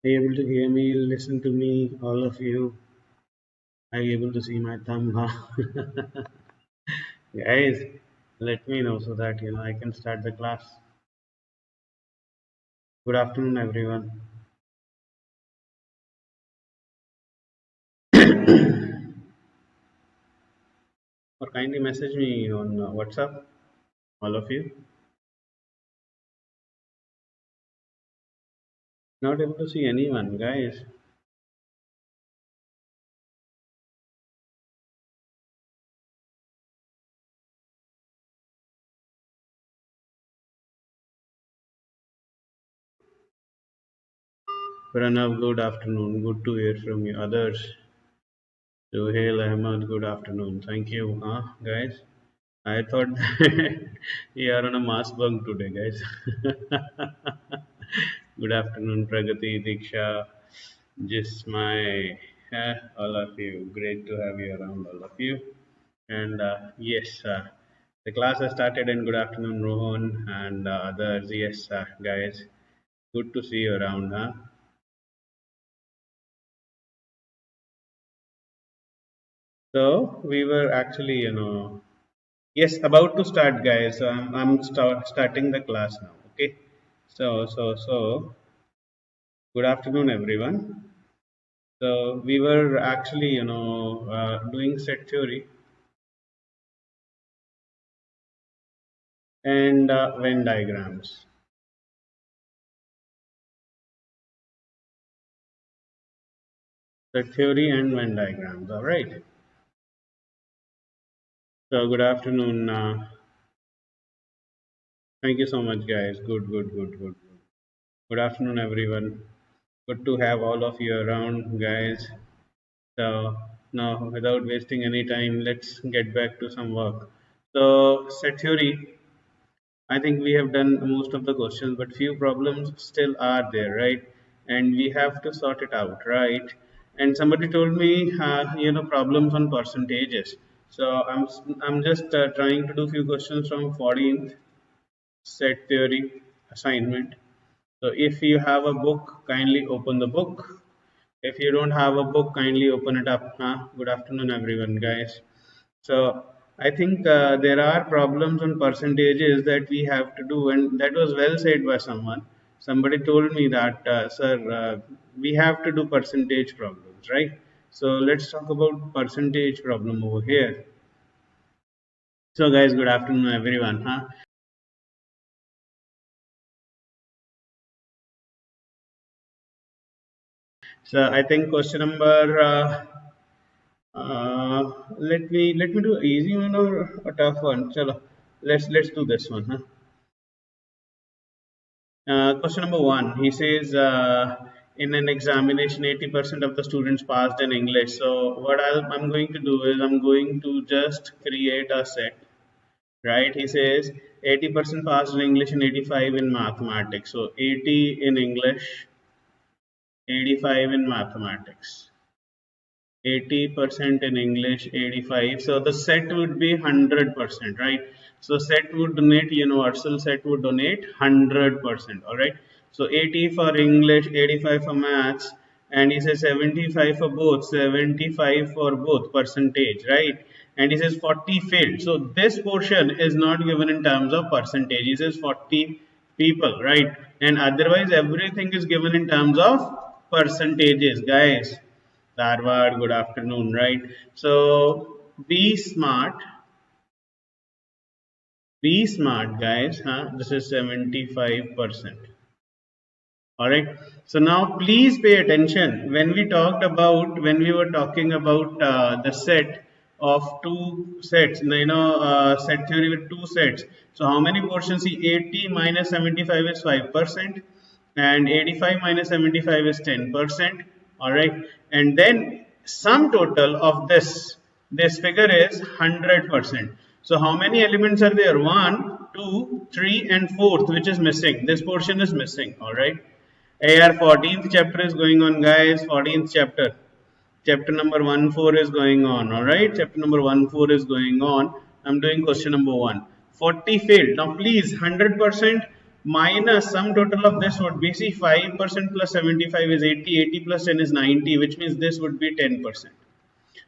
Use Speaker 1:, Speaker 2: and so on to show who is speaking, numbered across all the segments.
Speaker 1: Are you able to hear me, listen to me, all of you? Are you able to see my thumb? Huh? Guys, let me know so that I can start the class. Good afternoon, everyone. Or kindly message me on WhatsApp, all of you. Not able to see anyone, guys. Pranav, good afternoon. Good to hear from you. Others, Suhail Ahmad, good afternoon. Thank you, guys. I thought that you are on a mass bunk today, guys. Good afternoon, Pragati, Diksha, just my all of you. Great to have you around, all of you. And yes, the class has started. And good afternoon, Rohan and others. Yes, guys, good to see you around, huh? So we were actually, yes, about to start, guys. So I'm starting the class now. Okay. So, good afternoon, everyone. So we were actually, doing set theory and Venn diagrams. Set theory and Venn diagrams. All right. So good afternoon. Thank you so much, guys. Good. Good afternoon, everyone. Good to have all of you around, guys. So now, without wasting any time, let's get back to some work. So set theory. I think we have done most of the questions, but few problems still are there, right? And we have to sort it out, right? And somebody told me, problems on percentages. So I'm just trying to do few questions from 14th set theory assignment. So if you have a book, kindly open the book. If you don't have a book, kindly open it up. Huh? Good afternoon, everyone, guys. So I think there are problems on percentages that we have to do, and that was well said by someone. Somebody told me that, sir, we have to do percentage problems, right? So let's talk about percentage problem over here. So, guys, good afternoon, everyone. Huh? So I think question number. Let me do easy one or a tough one. Chalo, let's do this one. Huh? Question number one. He says in an examination, 80% of the students passed in English. So what I'm going to do is I'm going to just create a set. Right? He says 80% passed in English and 85 in mathematics. So 80 in English, 85 in mathematics. 80% in English, 85. So the set would be 100%, right? So set would donate, universal set would donate 100%, all right? So 80 for English, 85 for maths, and he says 75 for both, 75 for both percentage, right? And he says 40 failed. So this portion is not given in terms of percentage. He says 40 people, right? And otherwise everything is given in terms of percentages, guys. Harvard, good afternoon, right? So be smart, guys. Huh? This is 75%. All right. So now please pay attention. When we were talking about the set of two sets, set theory with two sets. So how many portions? See, 80 minus 75 is 5%, and 85 minus 75 is 10%. All right. And then sum total of this figure is 100%. So how many elements are there? 1, 2, 3, and 4th, which is missing. This portion is missing. All right. AR 14th chapter is going on, guys. 14th chapter. Chapter number 1 4 is going on. Alright. Chapter number 1 4 is going on. I'm doing question number 1. 40 failed. Now please 100%. minus sum total of this would be, see, 5% plus 75 is 80, 80 plus 10 is 90, which means this would be 10%.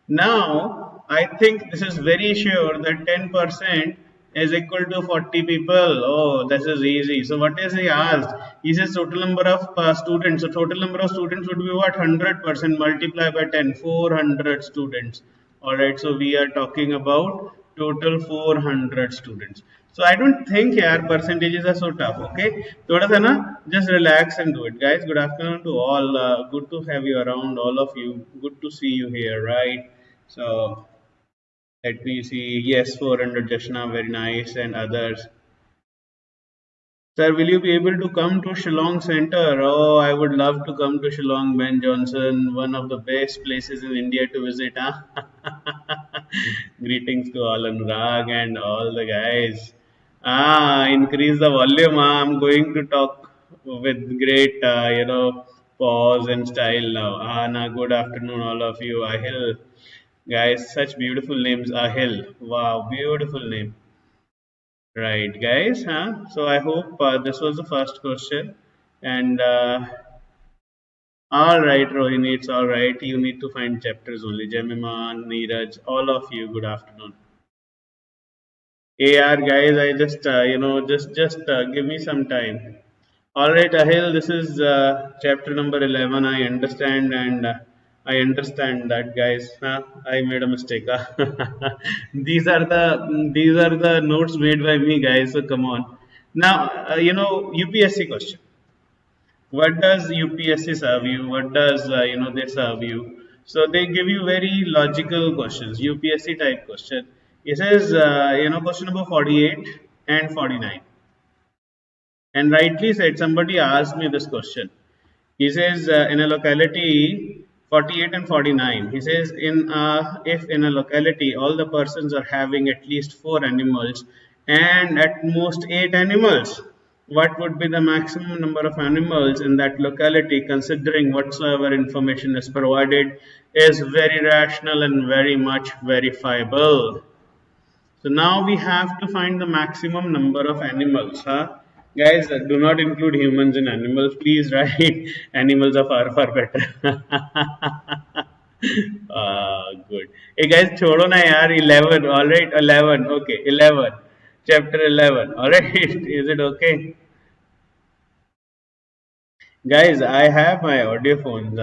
Speaker 1: Now, I think this is very sure that 10% is equal to 40 people. Oh, this is easy. So, what is he asked? He says total number of students. So, total number of students would be what? 100% multiply by 10, 400 students. Alright, so we are talking about total 400 students. So, I don't think here percentages are so tough. Okay, thoda sa na, just relax and do it, guys. Good afternoon to all. Good to have you around, all of you. Good to see you here, right? So let me see. Yes, 400 Jashna, very nice, and others. Sir, will you be able to come to Shillong Center? Oh, I would love to come to Shillong, Ben Johnson, one of the best places in India to visit. Huh? Greetings to all Anurag and all the guys. Increase the volume. I'm going to talk with great, pause and style now. Good afternoon, all of you. Ahil, guys, such beautiful names. Ahil, wow, beautiful name. Right, guys, huh? So I hope this was the first question. And all right, Rohini, it's all right. You need to find chapters only. Jemima, Neeraj, all of you, good afternoon. AR, guys, I just, just give me some time. All right, Ahil, this is chapter number 11. I understand, and I understand that, guys. I made a mistake. These are the notes made by me, guys. So come on. Now, UPSC question. What does UPSC serve you? What does they serve you? So they give you very logical questions, UPSC type question. It says question number 48 and 49. And rightly said, somebody asked me this question. He says in a locality 48 and 49. He says if in a locality all the persons are having at least 4 animals and at most 8 animals, what would be the maximum number of animals in that locality considering whatsoever information is provided is very rational and very much verifiable. So now we have to find the maximum number of animals. Huh? Guys, do not include humans in animals, please, right? Animals are far, far better. Good. Hey guys, छोड़ो ना यार 11. All right, 11. Okay, 11. Chapter 11. All right, is it okay? Guys, I have my audio phones.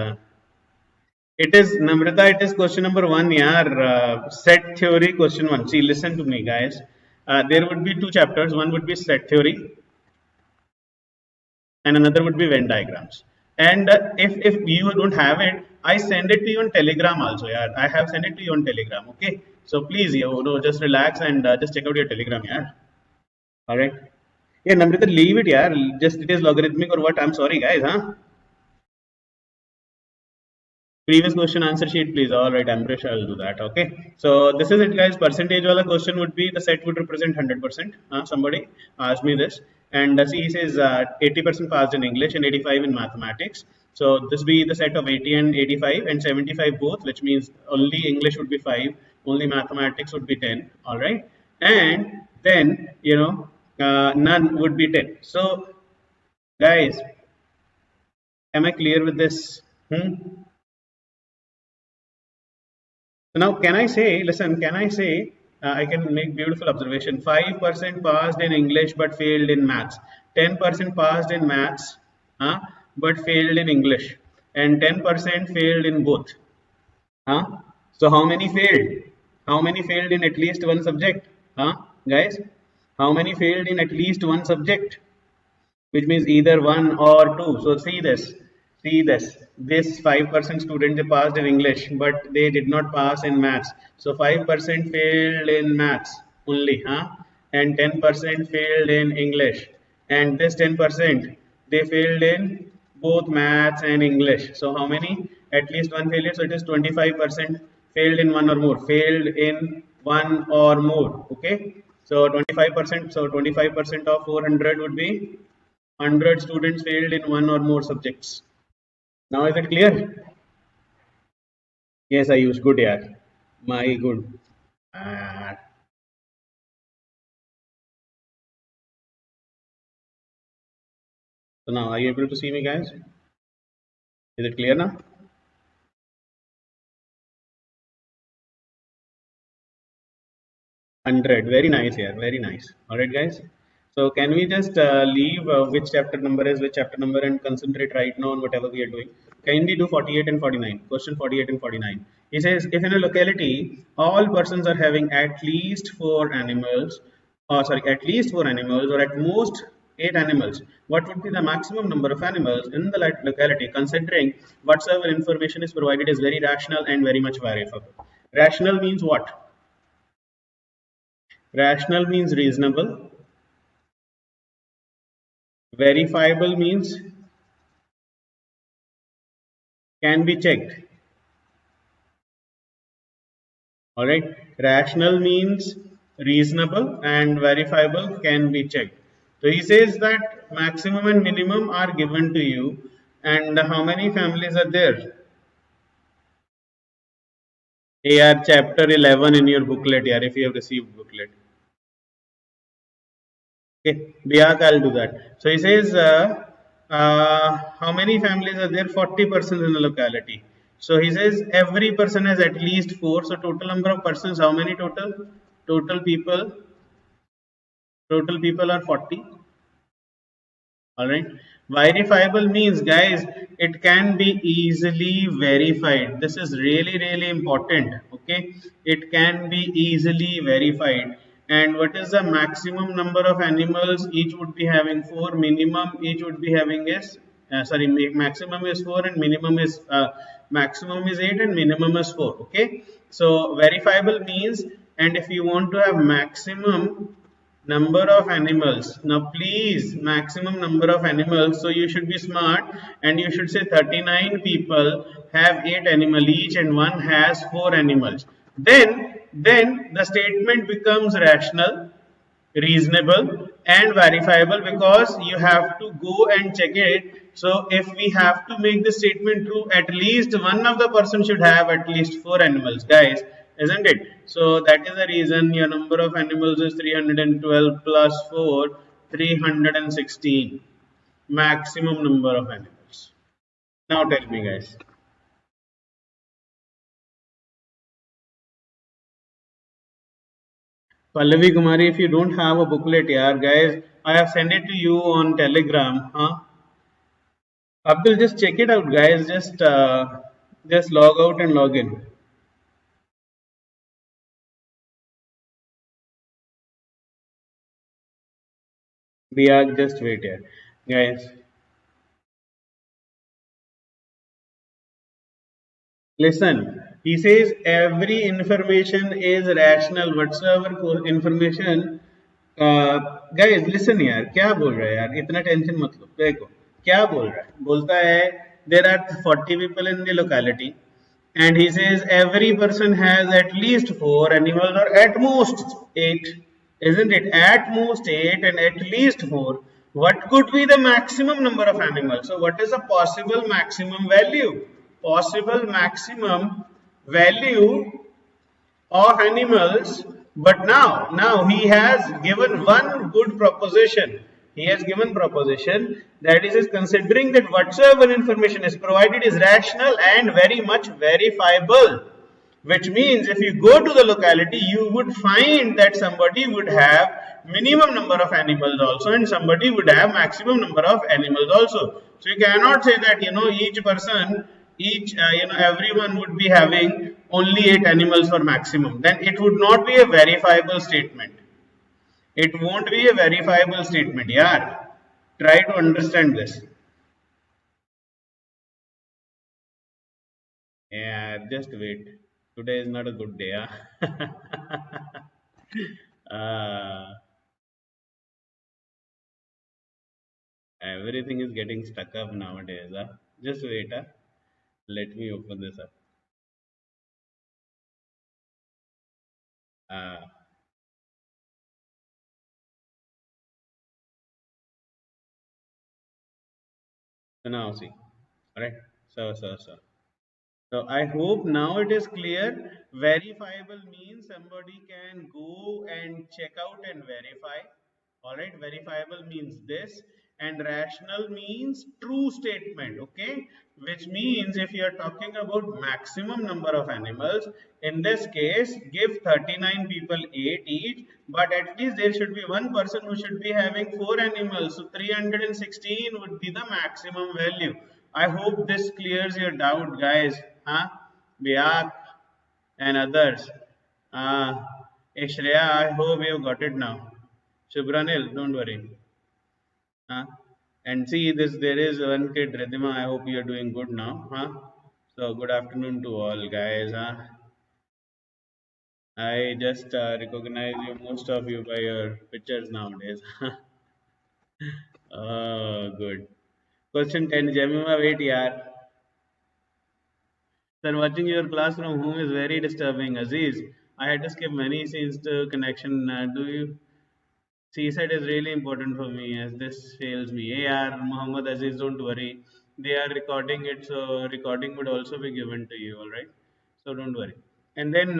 Speaker 1: It is Namrata. It is question number one. Yaar, set theory question one. See, listen to me, guys. There would be two chapters. One would be set theory, and another would be Venn diagrams. And if you don't have it, I send it to you on Telegram also. Yeah, I have sent it to you on Telegram. Okay, so please, just relax and just check out your Telegram. Yeah, all right. Yeah, Namrata, leave it. Yeah, just it is logarithmic or what? I'm sorry, guys. Huh? Previous question answer sheet, please. All right, I'm sure I'll do that. Okay. So this is it, guys. Percentage wala question would be the set would represent 100%. Somebody asked me this, and he says 80% passed in English and 85 in mathematics. So this be the set of 80 and 85 and 75 both, which means only English would be 5, only mathematics would be 10. All right, and then none would be 10. So guys, am I clear with this? So now, can I say, listen, can I say, I can make beautiful observation. 5% passed in English but failed in maths. 10% passed in maths, but failed in English. And 10% failed in both. So how many failed? How many failed in at least one subject? Guys? How many failed in at least one subject? Which means either one or two. So see this. See this. This 5% student they passed in English, but they did not pass in maths. So 5% failed in maths only, and 10% failed in English. And this 10% they failed in both maths and English. So how many? At least one failure. So it is 25% failed in one or more. Failed in one or more. Okay. So 25%. So 25% of 400 would be 100 students failed in one or more subjects. Now is it clear? Yes, I use good, yeah. My good. Uh, So now, are you able to see me, guys? Is it clear now? 100. Very nice here. Very nice. All right, guys. So can we just leave which chapter number is which chapter number and concentrate right now on whatever we are doing? Kindly do 48 and 49. Question 48 and 49. He says, if in a locality all persons are having at least four animals, at least four animals or at most eight animals, what would be the maximum number of animals in the locality, considering whatsoever information is provided is very rational and very much verifiable? Rational means what? Rational means reasonable. Verifiable means can be checked. Alright. Rational means reasonable and verifiable can be checked. So he says that maximum and minimum are given to you. And how many families are there? AR chapter 11 in your booklet, yeah, if you have received booklet. Okay, Biak, I'll do that. So he says, how many families are there? 40 persons in the locality. So he says every person has at least four. So total number of persons, how many total? Total people, total people are 40. All right. Verifiable means, guys, it can be easily verified. This is really, really important. Okay. It can be easily verified. And what is the maximum number of animals? Each would be having four. Minimum each would be having is maximum is four and maximum is eight and minimum is four. Okay. So verifiable means, and if you want to have maximum number of animals, now please, maximum number of animals, so you should be smart and you should say 39 people have 8 animals each and one has 4 animals. Then the statement becomes rational, reasonable and verifiable, because you have to go and check it. So if we have to make the statement true, at least one of the person should have at least 4 animals, guys, isn't it? So that is the reason your number of animals is 312 plus 4, 316, maximum number of animals. Now tell me, guys. Pallavi Kumari, if you don't have a booklet, yeah, guys, I have sent it to you on Telegram. Huh? Abdul, just check it out, guys. Just log out and log in. We are just wait here, guys. Listen, he says every information is rational. Whatsoever information, guys, listen यार, क्या बोल रहा है यार? इतना tension मत लो. देखो, क्या बोल रहा है? बोलता है there are 40 people in the locality, and he says every person has at least four animals or at most eight, isn't it? At most eight and at least four. What could be the maximum number of animals? So what is the possible maximum value? Possible maximum value of animals. But now he has given one good proposition. He has given proposition that is considering that whatsoever information is provided is rational and very much verifiable, which means if you go to the locality you would find that somebody would have minimum number of animals also and somebody would have maximum number of animals also. So you cannot say that each person, everyone would be having only 8 animals for maximum. Then it would not be a verifiable statement. It won't be a verifiable statement. Yeah, try to understand this. Yeah, just wait. Today is not a good day. Yeah? Everything is getting stuck up nowadays. Just wait. Let me open this up. Uh, so now see. Alright. So I hope now it is clear. Verifiable means somebody can go and check out and verify. Alright, verifiable means this. and rational means true statement, okay, which means if you are talking about maximum number of animals, in this case give 39 people 8 each, but at least there should be one person who should be having 4 animals, so 316 would be the maximum value. I hope this clears your doubt, guys. Huh? Biak and others. Shreya, I hope you got it now. Shubranil, don't worry. Huh? And see this, there is one kid, Redima. I hope you are doing good now. Huh? So good afternoon to all guys. Huh? I just recognize you, most of you, by your pictures nowadays. Oh, good. Question 10. Jemima, wait, yaar. Sir, watching your class from home is very disturbing. Aziz, I had to skip many scenes to connection. Do you? Seaside is really important for me as this fails me. Hey, yaar, Muhammad Aziz, don't worry. They are recording it, so recording would also be given to you, alright? So don't worry. And then,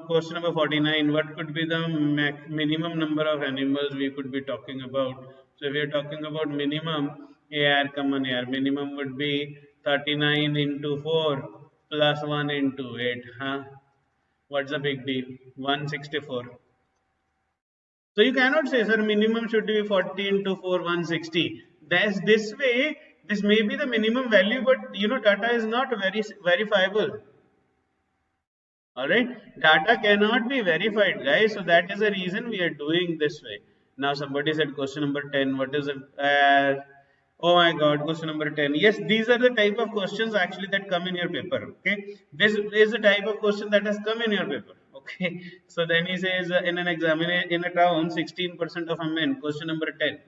Speaker 1: question number 49, what could be the minimum number of animals we could be talking about? So if we are talking about minimum, yaar, come on, yaar, minimum would be 39 into 4 plus 1 into 8. Huh? What's the big deal? 164. So you cannot say, sir, minimum should be 40 into 4, 160. That's this way, this may be the minimum value, but data is not very verifiable. Alright, data cannot be verified, guys. So that is the reason we are doing this way. Now somebody said question number 10. What is it? Oh my god, question number 10. Yes, these are the type of questions actually that come in your paper. Okay, this is the type of question that has come in your paper. Okay, so then he says in an examination in a town, 16% of men. Question number 10.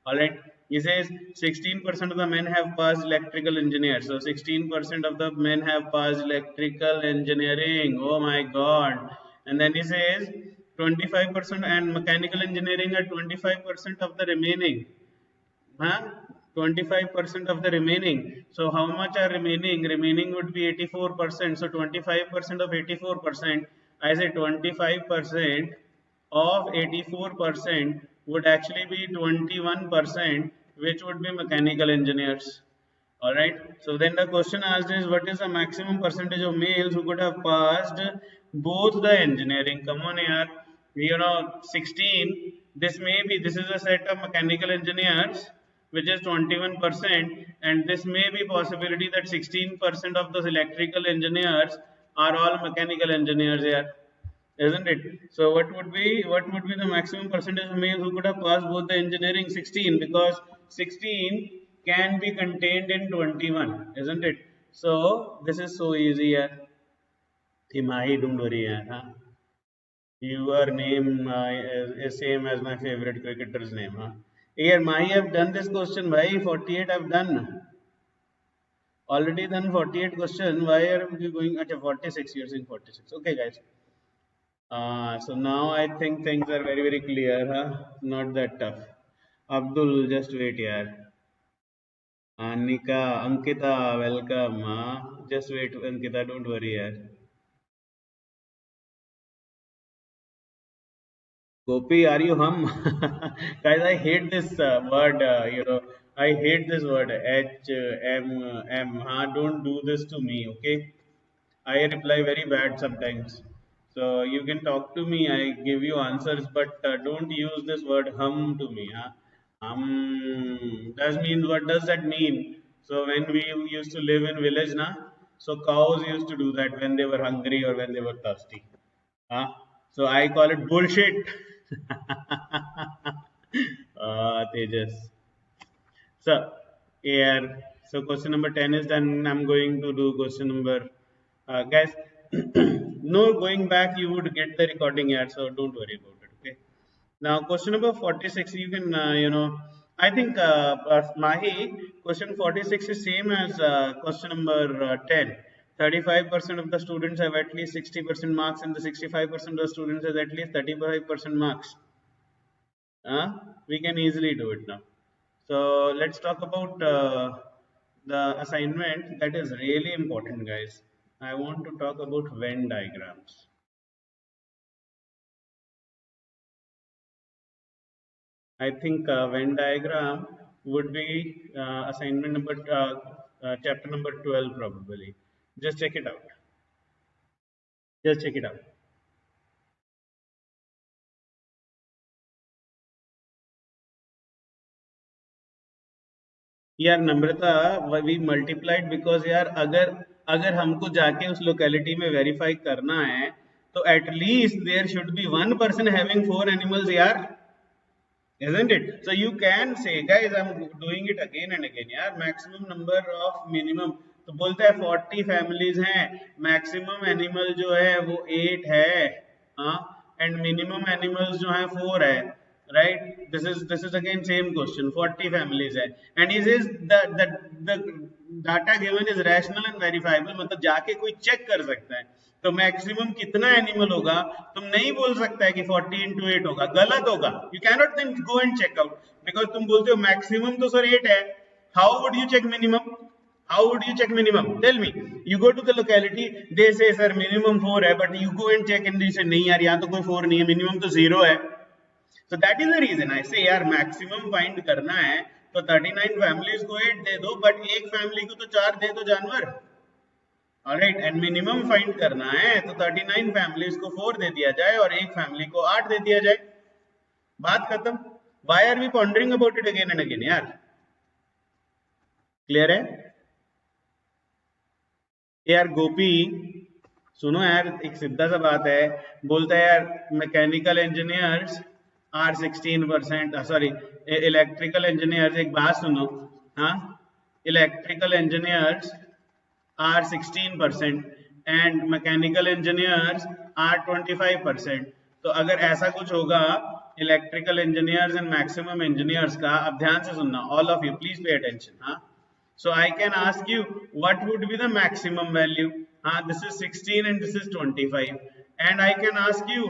Speaker 1: All right, he says 16% of the men have passed electrical engineer. So 16% of the men have passed electrical engineering. Oh my god. And then he says 25% and mechanical engineering are 25% of the remaining. Huh? 25% of the remaining. So how much are remaining? Remaining would be 84%. So 25% of 84%. I say 25% of 84% would actually be 21%, which would be mechanical engineers. Alright. So then the question asked is, what is the maximum percentage of males who could have passed both the engineering? Come on here. 16. This is a set of mechanical engineers, which is 21%, and this may be possibility that 16% of those electrical engineers are all mechanical engineers here, isn't it? So what would be the maximum percentage of males who could have passed both the engineering? 16, because 16 can be contained in 21, isn't it? So this is so easy here. Timai, don't worry, huh? Your name is same as my favorite cricketer's name, huh? Here, Mahi, have done this question. Why 48 I've done? Already done 48 question. Why are we going at 46? You're saying 46. Okay, guys. So now I think things are very, very clear, huh? Not that tough. Abdul, just wait here. Anika, Ankita, welcome. Just wait, Ankita, don't worry here. Gopi, are you hum? Guys, I hate this word, I hate this word, H, M, M. Don't do this to me, okay? I reply very bad sometimes. So you can talk to me, I give you answers, but don't use this word hum to me. Huh? Does mean, what does that mean? So when we used to live in village, na, so cows used to do that when they were hungry or when they were thirsty. Huh? So I call it bullshit. Tejas. So, yeah. So question number 10 is done. I'm going to do question number. Guys, no going back. You would get the recording here, so don't worry about it. Okay. Now, question number 46. You can, I think Mahi, question 46 is same as question number 10. 35% of the students have at least 60% marks, and the 65% of the students have at least 35% marks. We can easily do it now. So let's talk about the assignment that is really important, guys. I want to talk about Venn diagrams. I think Venn diagram would be assignment number chapter number 12 probably. Just check it out. Just check it out. यार नम्रता, we multiplied because यार अगर अगर हमको जाके उस locality में verify करना है तो at least there should be one person having 4 animals यार, isn't it? So you can say, guys, I'm doing it again and again यार, maximum number of minimum, तो बोलता है 40 फैमिलीज हैं, मैक्सिमम एनिमल जो है वो 8 है, हाँ, एंड मिनिमम एनिमल्स जो है 4 है, right? This is again same question, 40 families है, and is the data given is rational and verifiable, मतलब जाके कोई चेक कर सकता है। तो मैक्सिमम कितना एनिमल होगा, तुम नहीं बोल सकता है कि 40 into 8 होगा, गलत होगा। You cannot then go and check out, because तुम बोलते हो मैक्सिमम तो सर 8 है, how would you check minimum? How would you check minimum? Tell me. You go to the locality, they say sir minimum 4 है, but you go and check and you say नहीं यार यहाँ तो कोई 4 नहीं है, minimum तो 0 है। So that is the reason I say यार maximum find करना है तो 39 families को 8 दे दो, but एक family को तो 4 दे दो जानवर। ऑलराइट, एंड मिनिमम फाइंड करना है तो 39 फैमिलीज को 4 दे दिया जाए और एक फैमिली को 8 दे दिया जाए, बात खत्म। Why are we pondering about it again and again यार? क्लियर है यार? गोपी सुनो यार, एक सीधा सा बात है, बोलता है यार mechanical engineers are 16%, sorry electrical engineers, एक बात सुनो, हाँ, electrical engineers are 16% and mechanical engineers are 25%। तो अगर ऐसा कुछ होगा electrical engineers and maximum engineers का, अब ध्यान से सुनना, all of you please pay attention, हाँ। So I can ask you what would be the maximum value, हाँ, this is 16 and this is 25, and I can ask you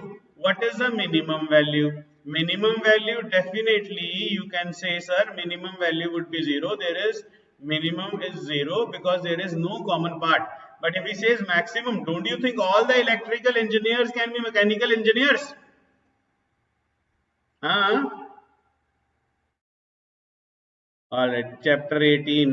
Speaker 1: what is the minimum value? Minimum value, definitely you can say sir minimum value would be 0, there is minimum is 0 because there is no common part. But if he says maximum, don't you think all the electrical engineers can be mechanical engineers? All right, chapter 18.